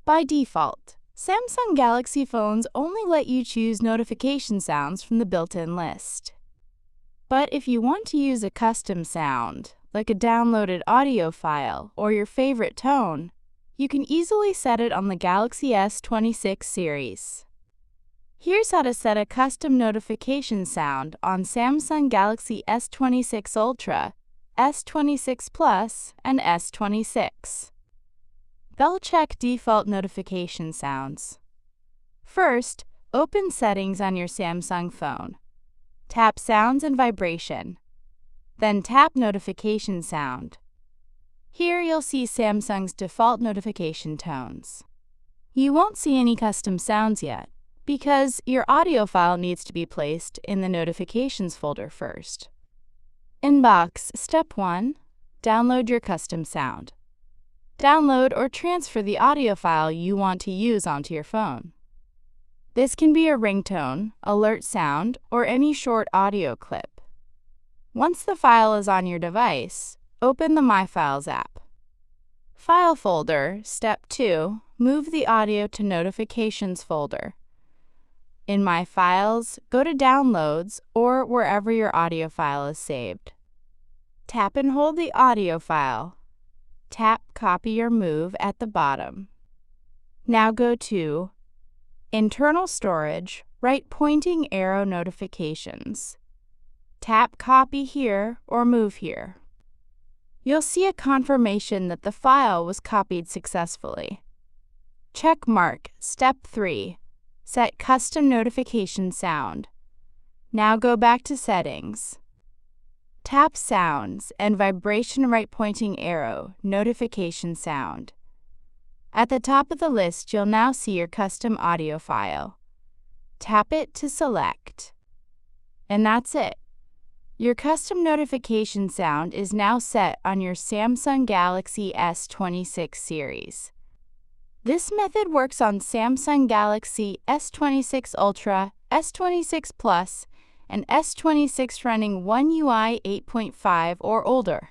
By default, Samsung Galaxy phones only let you choose notification sounds from the built-in list. But if you want to use a custom sound, like a downloaded audio file or your favorite tone, you can easily set it on the Galaxy S26 series. Here's how to set a custom notification sound on Samsung Galaxy S26 Ultra, S26 Plus, and S26. They'll check default notification sounds. First, open Settings on your Samsung phone. Tap Sounds and Vibration. Then tap Notification Sound. Here you'll see Samsung's default notification tones. You won't see any custom sounds yet, because your audio file needs to be placed in the Notifications folder first. Inbox Step 1. Download your custom sound. Download or transfer the audio file you want to use onto your phone. This can be a ringtone, alert sound, or any short audio clip. Once the file is on your device, open the My Files app. File folder, Step 2, move the audio to Notifications folder. In My Files, go to Downloads or wherever your audio file is saved. Tap and hold the audio file. Tap Copy or Move at the bottom. Now go to Internal Storage, right pointing arrow Notifications. Tap Copy here or Move here. You'll see a confirmation that the file was copied successfully. Check mark Step 3. Set Custom Notification Sound. Now go back to Settings. Tap Sounds and Vibration right pointing arrow Notification Sound. At the top of the list, you'll now see your custom audio file. Tap it to select. And that's it. Your custom notification sound is now set on your Samsung Galaxy S26 series. This method works on Samsung Galaxy S26 Ultra, S26 Plus, and S26 running One UI 8.5 or older.